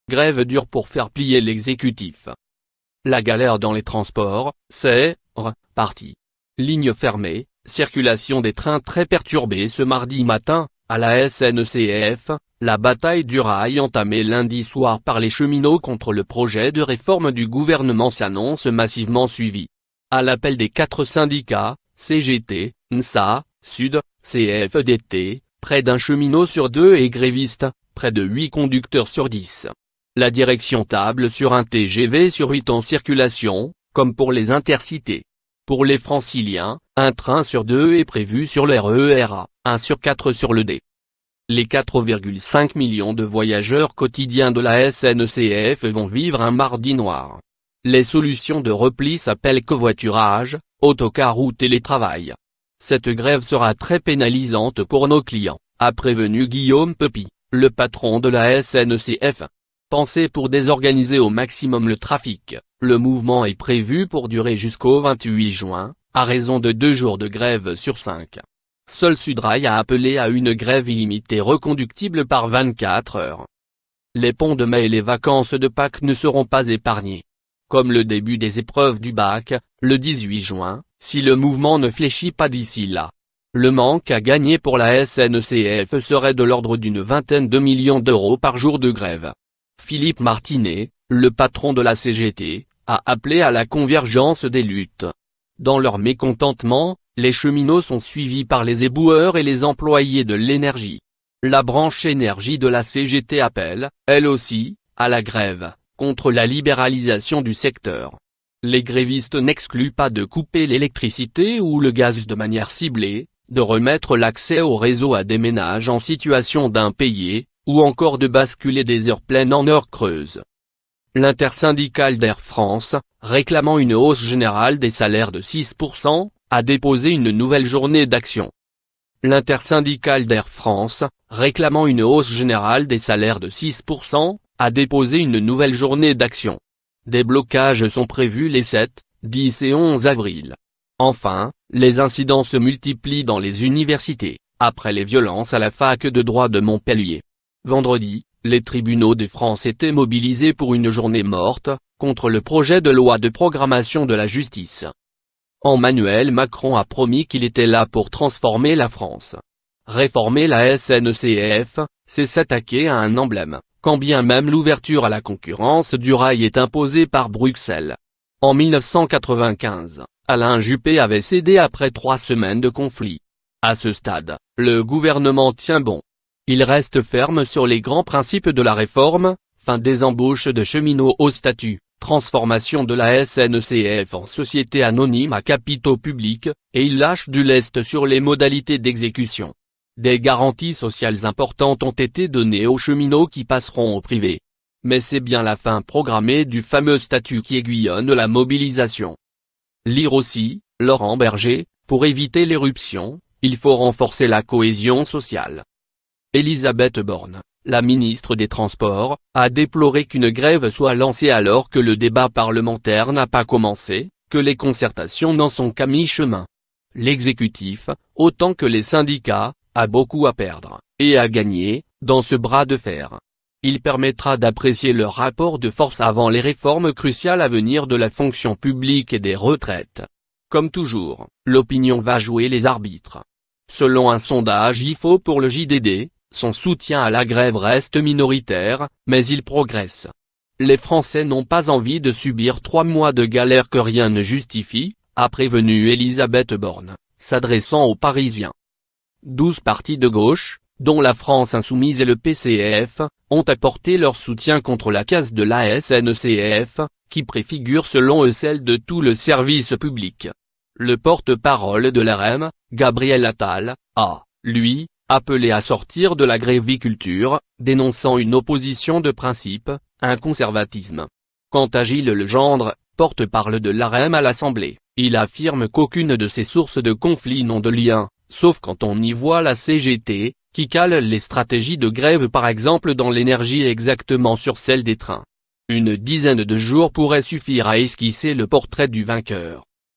Grève dure pour faire plier l'exécutif. La galère dans les transports, c'est reparti. Ligne fermée, circulation des trains très perturbée ce mardi matin, à la SNCF, la bataille du rail entamée lundi soir par les cheminots contre le projet de réforme du gouvernement s'annonce massivement suivie. À l'appel des 4 syndicats, CGT, NSA, Sud, CFDT, près d'un cheminot sur 2 et grévistes, près de 8 conducteurs sur 10. La direction table sur un TGV sur 8 en circulation, comme pour les intercités. Pour les franciliens, un train sur 2 est prévu sur le RER, 1 sur 4 sur le D. Les 4,5 millions de voyageurs quotidiens de la SNCF vont vivre un mardi noir. Les solutions de repli s'appellent covoiturage, autocar ou télétravail. Cette grève sera très pénalisante pour nos clients, a prévenu Guillaume Pepy, le patron de la SNCF. Pensé pour désorganiser au maximum le trafic, le mouvement est prévu pour durer jusqu'au 28 juin, à raison de 2 jours de grève sur 5. Seul Sudrail a appelé à une grève illimitée reconductible par 24 heures. Les ponts de mai et les vacances de Pâques ne seront pas épargnés. Comme le début des épreuves du bac, le 18 juin, si le mouvement ne fléchit pas d'ici là. Le manque à gagner pour la SNCF serait de l'ordre d'une vingtaine de millions d'euros par jour de grève. Philippe Martinet, le patron de la CGT, a appelé à la convergence des luttes. Dans leur mécontentement, les cheminots sont suivis par les éboueurs et les employés de l'énergie. La branche énergie de la CGT appelle, elle aussi, à la grève, contre la libéralisation du secteur. Les grévistes n'excluent pas de couper l'électricité ou le gaz de manière ciblée, de remettre l'accès au réseau à des ménages en situation d'impayés, ou encore de basculer des heures pleines en heures creuses. L'intersyndicale d'Air France, réclamant une hausse générale des salaires de 6%, a déposé une nouvelle journée d'action. L'intersyndicale d'Air France, réclamant une hausse générale des salaires de 6%, a déposé une nouvelle journée d'action. Des blocages sont prévus les 7, 10 et 11 avril. Enfin, les incidents se multiplient dans les universités, après les violences à la fac de droit de Montpellier. Vendredi, les tribunaux de France étaient mobilisés pour une journée morte, contre le projet de loi de programmation de la justice. Emmanuel Macron a promis qu'il était là pour transformer la France. Réformer la SNCF, c'est s'attaquer à un emblème, quand bien même l'ouverture à la concurrence du rail est imposée par Bruxelles. En 1995, Alain Juppé avait cédé après 3 semaines de conflit. À ce stade, le gouvernement tient bon. Il reste ferme sur les grands principes de la réforme, fin des embauches de cheminots au statut, transformation de la SNCF en société anonyme à capitaux publics, et il lâche du lest sur les modalités d'exécution. Des garanties sociales importantes ont été données aux cheminots qui passeront au privé. Mais c'est bien la fin programmée du fameux statut qui aiguillonne la mobilisation. Lire aussi, Laurent Berger, pour éviter l'éruption, il faut renforcer la cohésion sociale. Elisabeth Borne, la ministre des Transports, a déploré qu'une grève soit lancée alors que le débat parlementaire n'a pas commencé, que les concertations n'en sont qu'à mi-chemin. L'exécutif, autant que les syndicats, a beaucoup à perdre, et à gagner, dans ce bras de fer. Il permettra d'apprécier leur rapport de force avant les réformes cruciales à venir de la fonction publique et des retraites. Comme toujours, l'opinion va jouer les arbitres. Selon un sondage IFO pour le JDD, son soutien à la grève reste minoritaire, mais il progresse. Les Français n'ont pas envie de subir 3 mois de galère que rien ne justifie, a prévenu Elisabeth Borne, s'adressant aux Parisiens. 12 partis de gauche, dont la France Insoumise et le PCF, ont apporté leur soutien contre la casse de la SNCF, qui préfigure selon eux celle de tout le service public. Le porte-parole de l'REM, Gabriel Attal, a, lui, appelé à sortir de la gréviculture, dénonçant une opposition de principe, un conservatisme. Quant à Gilles Legendre, porte-parole de l'AREM à l'Assemblée, il affirme qu'aucune de ces sources de conflit n'ont de lien, sauf quand on y voit la CGT, qui cale les stratégies de grève par exemple dans l'énergie exactement sur celle des trains. Une dizaine de jours pourrait suffire à esquisser le portrait du vainqueur.